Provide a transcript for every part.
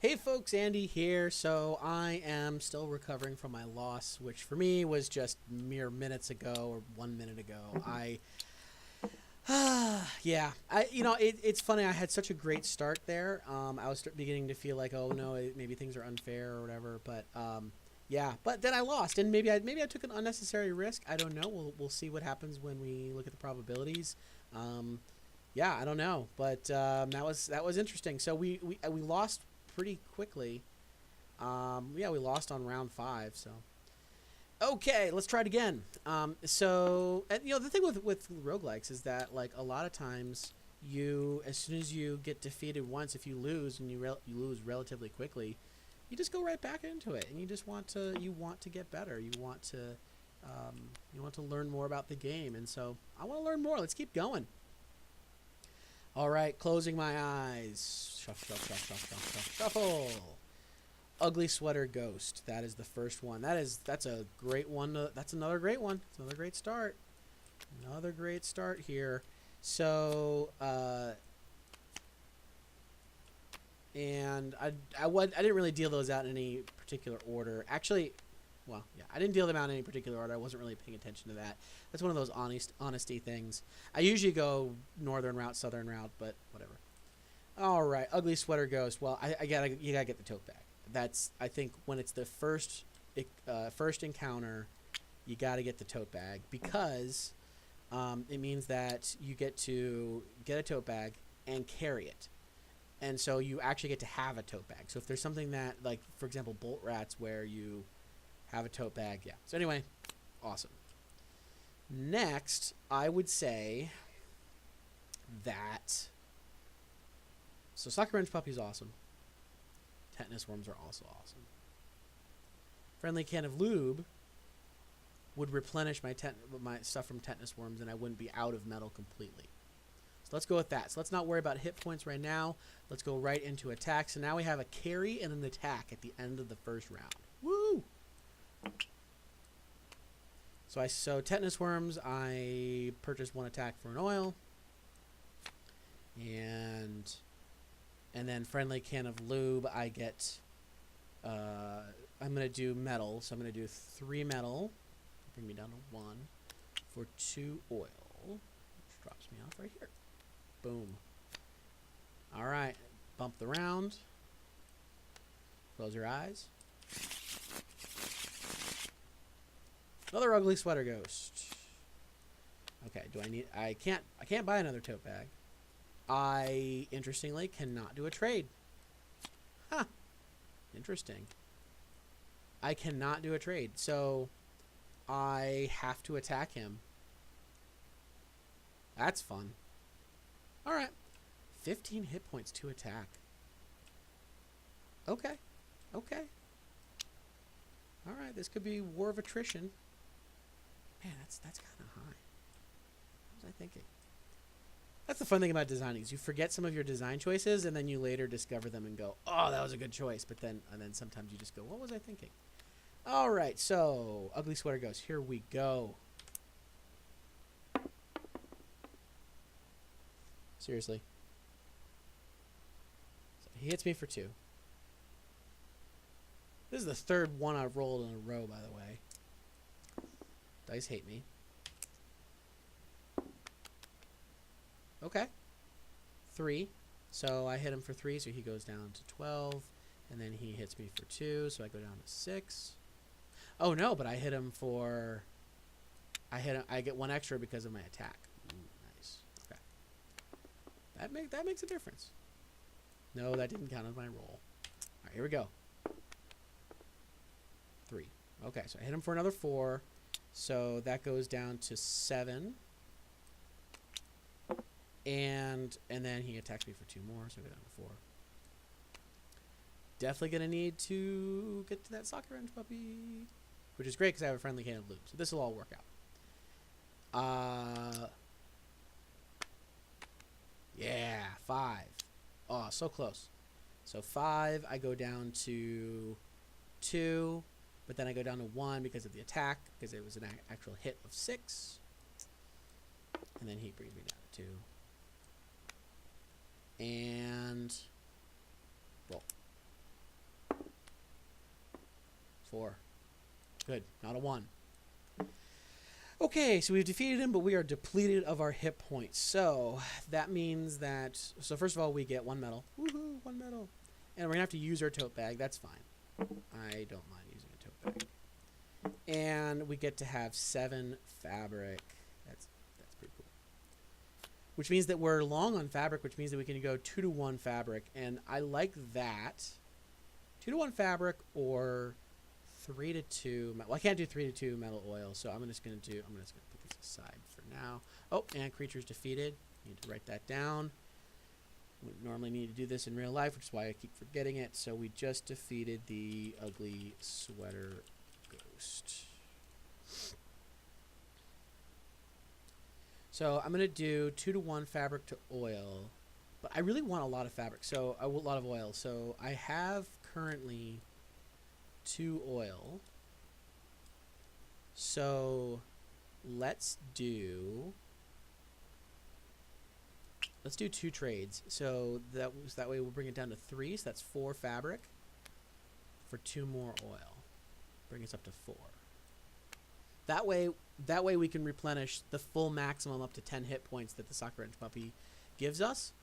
Hey folks, Andy here. So I am still recovering from my loss, which for me was just mere minutes ago or 1 minute ago. Yeah, it's funny. I had such a great start there. I was beginning to feel like, oh no, maybe things are unfair or whatever. But yeah, but then I lost, and maybe I took an unnecessary risk. I don't know. We'll see what happens when we look at the probabilities. Um, yeah, I don't know, but that was interesting. So we lost pretty quickly. Yeah, we lost on round 5. So okay, let's try it again. And the thing with roguelikes is that like a lot of times as soon as you get defeated once, if you lose and you lose relatively quickly, you just go right back into it, and you want to get better. You want to learn more about the game, and so I want to learn more. Let's keep going. All right, closing my eyes. Shuffle, shuffle, shuffle, shuffle, shuffle. Ugly Sweater Ghost. That is the first one. That's a great one. That's another great one. It's another great start. Another great start here. So, and I didn't really deal those out in any particular order. Actually, well, yeah, I didn't deal them out in any particular order. I wasn't really paying attention to that. That's one of those honesty things. I usually go northern route, southern route, but whatever. All right, Ugly Sweater Ghost. Well, you gotta get the tote bag. That's, I think, when it's the first encounter, you gotta get the tote bag, because it means that you get to get a tote bag and carry it, and so you actually get to have a tote bag. So if there's something that, like, for example, Bolt Rats, where you have a tote bag, yeah. So anyway, awesome. Next, I would say that. So Soccer Wrench Puppy is awesome. Tetanus Worms are also awesome. Friendly Can of Lube would replenish my stuff from Tetanus Worms, and I wouldn't be out of metal completely. So let's go with that. So let's not worry about hit points right now. Let's go right into attack. So now we have a carry and an attack at the end of the first round. Woo! So Tetanus Worms, I purchased 1 attack for an oil. And then Friendly Can of Lube, I get, I'm going to do metal. So I'm going to do 3 metal, bring me down to 1, for 2 oil, which drops me off right here. Boom. All right, bump the round. Close your eyes. Another Ugly Sweater Ghost. Okay, I can't buy another tote bag. I, interestingly, cannot do a trade. Huh. Interesting. I cannot do a trade, so I have to attack him. That's fun. Alright. 15 hit points to attack. Okay. Okay. Alright, this could be War of Attrition. Man, that's kind of high. What was I thinking? That's the fun thing about designing, is you forget some of your design choices, and then you later discover them and go, oh, that was a good choice. But then sometimes you just go, what was I thinking? All right, so Ugly Sweater Ghost. Here we go. Seriously. So he hits me for 2. This is the 3rd one I've rolled in a row, by the way. Dice hate me. Okay. 3. So I hit him for 3, so he goes down to 12. And then he hits me for 2, so I go down to 6. Oh, no, but I hit him for... I get 1 extra because of my attack. Ooh, nice. Okay. That makes a difference. No, that didn't count as my roll. All right, here we go. 3. Okay, so I hit him for another 4. So that goes down to 7. And then he attacks me for 2 more, so I go down to 4. Definitely going to need to get to that Soccer Wrench Puppy, which is great because I have a Friendly Can of Lube. So this will all work out. Yeah, 5. Oh, so close. So 5, I go down to 2, but then I go down to 1 because of the attack, because it was an actual hit of 6. And then he brings me down to 2. And roll. 4. Good. Not a 1. Okay, so we've defeated him, but we are depleted of our hit points. So that means that... So first of all, we get 1 medal. Woohoo, 1 medal. And we're going to have to use our tote bag. That's fine. I don't mind using a tote bag. And we get to have 7 fabric. That's pretty cool. Which means that we're long on fabric, which means that we can go 2-to-1 fabric. And I like that. 2-to-1 fabric or 3-to-2. Well, I can't do 3-to-2 metal oil, so I'm just gonna put this aside for now. Oh, and creatures defeated. Need to write that down. We normally need to do this in real life, which is why I keep forgetting it. So we just defeated the ugly sweater ghost. So I'm gonna do 2-to-1 fabric to oil, but I really want a lot of fabric. So a lot of oil. So I have currently 2 oil. So let's do 2 trades. So that way we'll bring it down to 3. So that's 4 fabric for 2 more oil. Bring us up to 4. That way we can replenish the full maximum up to 10 hit points that the Soccer Wrench Puppy gives us,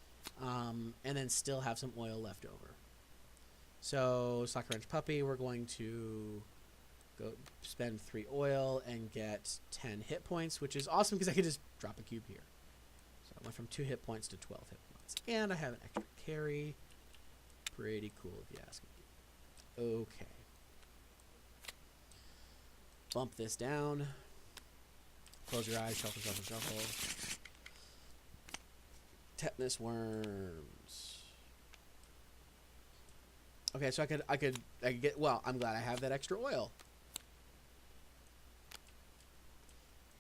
and then still have some oil left over. So Soccer Wrench Puppy, we're going to go spend 3 oil and get 10 hit points, which is awesome because I can just drop a cube here. So I went from 2 hit points to 12 hit points. And I have an extra carry. Pretty cool if you ask me. Okay. Bump this down. Close your eyes, shuffle, shuffle, shuffle. Tetanus worms. Okay, so I could get, well, I'm glad I have that extra oil.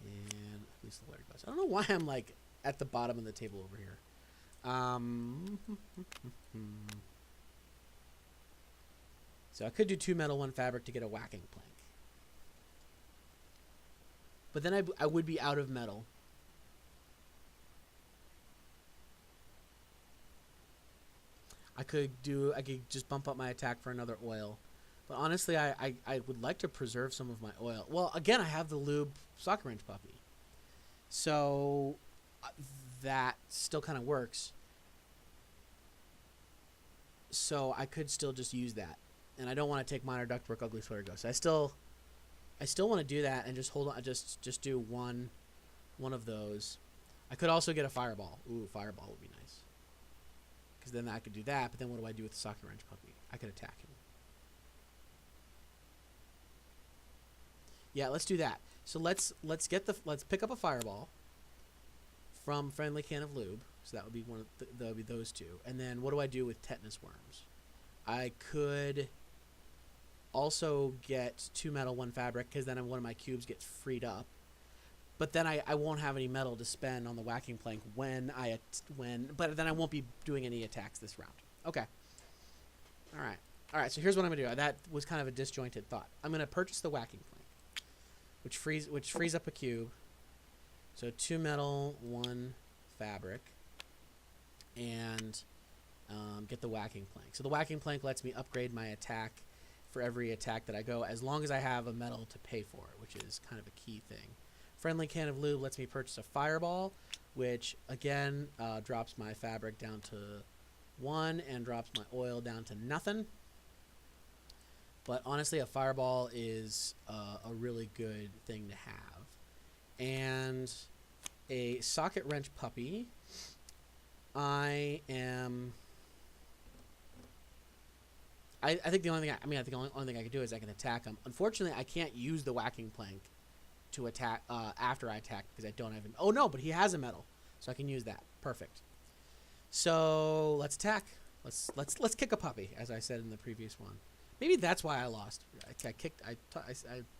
And at least the layer glass. I don't know why I'm like at the bottom of the table over here. So I could do 2 metal, 1 fabric to get a whacking plank. But then I would be out of metal. I could just bump up my attack for another oil. But honestly, I would like to preserve some of my oil. Well, again, I have the lube Soccer Wrench Puppy. So that still kind of works. So I could still just use that. And I don't want to take Minor Ductwork Ugly Sweater Ghost. I still want to do that and just hold on. Just do one of those. I could also get a Fireball. Ooh, Fireball would be nice. Because then I could do that. But then what do I do with the Soccer Wrench Puppy? I could attack him. Yeah, let's do that. So let's pick up a Fireball from Friendly Can of Lube. So that would be that would be those 2. And then what do I do with Tetanus worms? I could also get 2 metal, 1 fabric, because then one of my cubes gets freed up. But then I won't have any metal to spend on the whacking plank but then I won't be doing any attacks this round. Okay. All right. So here's what I'm gonna do. That was kind of a disjointed thought. I'm gonna purchase the whacking plank, which frees up a cube. So 2 metal, 1 fabric, and get the whacking plank. So the whacking plank lets me upgrade my attack for every attack that I go, as long as I have a metal to pay for it, which is kind of a key thing. Friendly Can of Lube lets me purchase a Fireball, which again drops my fabric down to 1 and drops my oil down to nothing. But honestly, a Fireball is a really good thing to have. And a Socket Wrench Puppy, I think the only thing the only thing I can do is I can attack him. Unfortunately, I can't use the whacking plank to attack after I attack because I don't have him. Oh no, but he has a metal, so I can use that. Perfect. So let's attack. Let's kick a puppy, as I said in the previous one. Maybe that's why I lost. I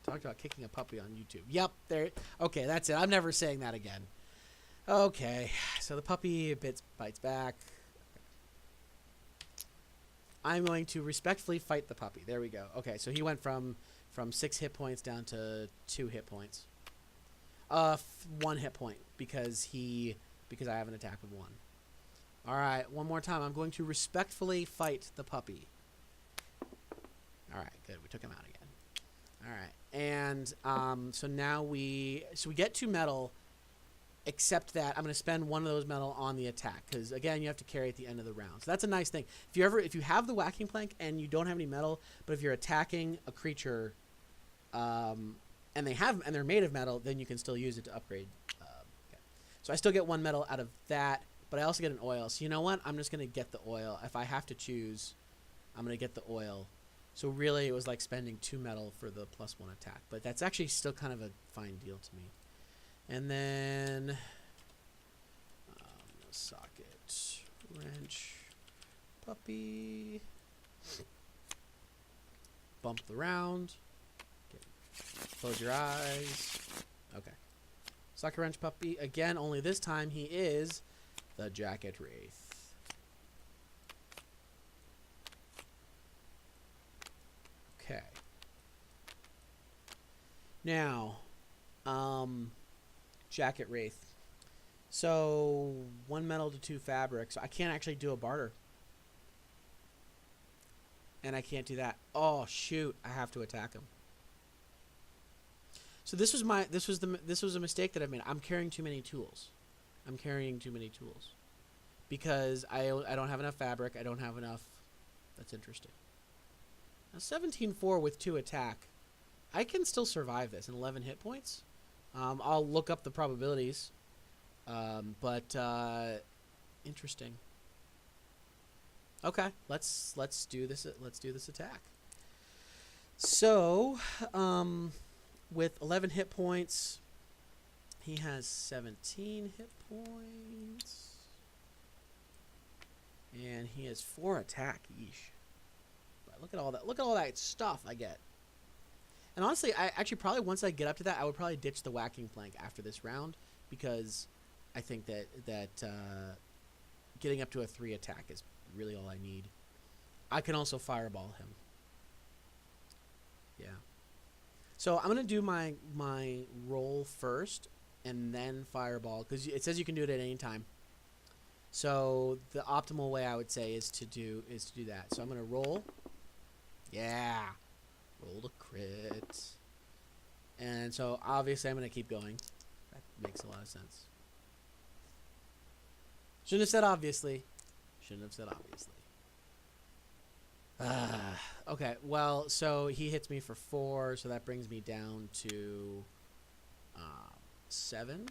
talked about kicking a puppy on YouTube. Yep, there. Okay, that's it. I'm never saying that again. Okay, so the puppy bites back. I'm going to respectfully fight the puppy. There we go. Okay, so he went from 6 hit points down to 2 hit points. 1 hit point because I have an attack with 1. All right, one more time. I'm going to respectfully fight the puppy. All right, good. We took him out again. All right. And so now we get 2 metal, except that I'm going to spend 1 of those metal on the attack because again you have to carry at the end of the round. So that's a nice thing. If you have the whacking plank and you don't have any metal, but if you're attacking a creature, and they're made of metal, then you can still use it to upgrade. Okay. So I still get 1 metal out of that, but I also get an oil. So you know what? I'm just going to get the oil. If I have to choose, I'm going to get the oil. So really it was like spending 2 metal for the +1 attack, but that's actually still kind of a fine deal to me. And then socket, wrench, puppy, bump the round, close your eyes. Okay. Socket, wrench, puppy. Again, only this time he is the Jacket Wraith. Okay. Now, Jacket Wraith. So 1 metal to 2 fabric. So I can't actually do a barter. And I can't do that. Oh shoot! I have to attack him. So this was a mistake that I made. I'm carrying too many tools. I'm carrying too many tools because I don't have enough fabric. I don't have enough. That's interesting. Now 17-4 with 2 attack. I can still survive this in 11 hit points. I'll look up the probabilities, but interesting. Okay, let's do this. Let's do this attack. So, with 11 hit points, he has 17 hit points, and he has 4 attack. Yeesh! But look at all that. Look at all that stuff I get. And honestly, I actually probably once I get up to that, I would probably ditch the whacking plank after this round because I think that getting up to a 3 attack is really all I need. I can also fireball him. Yeah. So I'm gonna do my roll first and then fireball because it says you can do it at any time. So the optimal way I would say is to do that. So I'm gonna roll. Yeah. Roll the crit. And so obviously I'm going to keep going. That makes a lot of sense. Shouldn't have said obviously. Shouldn't have said obviously. Okay, well, so he hits me for 4, so that brings me down to 7.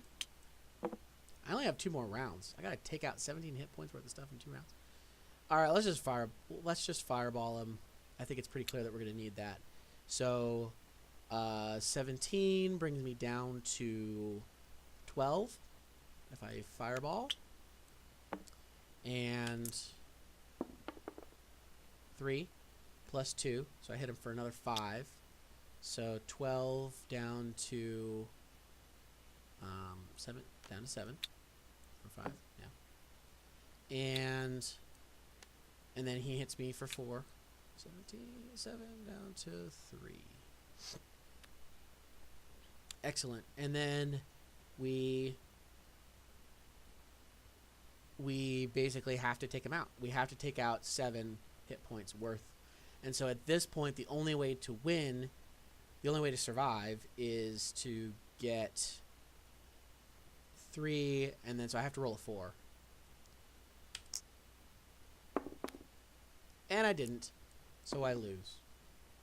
I only have 2 more rounds. I got to take out 17 hit points worth of stuff in 2 rounds. All right, let's just fireball him. I think it's pretty clear that we're going to need that. So 17 brings me down to 12 if I fireball. And 3 plus 2. So I hit him for another 5. So 12 down to 7. Down to 7. Or 5, yeah. And then he hits me for 4. 7 down to 3. Excellent. And then we basically have to take him out. We have to take out 7 hit points worth. And so at this point, the only way to win, the only way to survive is to get 3, and then so I have to roll a 4. And I didn't. So I lose.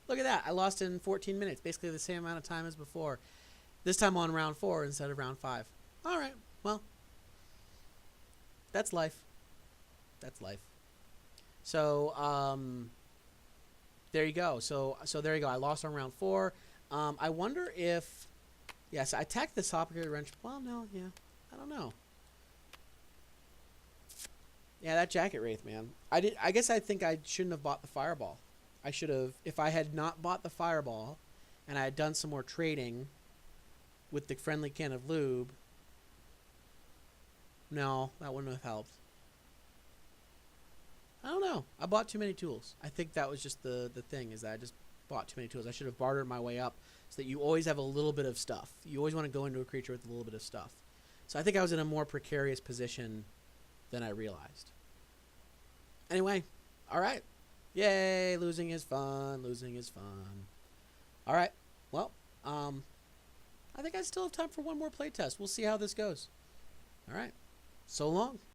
Look at that. I lost in 14 minutes. Basically the same amount of time as before. This time on round 4 instead of round 5. All right. Well, that's life. That's life. So, there you go. So there you go. I lost on round 4. I wonder if... Yes, I attacked the socket wrench. Well, no, yeah. I don't know. Yeah, that Jacket Wraith, man. I guess I think I shouldn't have bought the fireball. I should have, if I had not bought the fireball and I had done some more trading with the friendly can of lube, no, that wouldn't have helped. I don't know. I bought too many tools. I think that was just the thing, is that I just bought too many tools. I should have bartered my way up so that you always have a little bit of stuff. You always want to go into a creature with a little bit of stuff. So I think I was in a more precarious position than I realized. Anyway, all right. Yay, losing is fun. Losing is fun. All right. Well, I think I still have time for one more playtest. We'll see how this goes. All right. So long.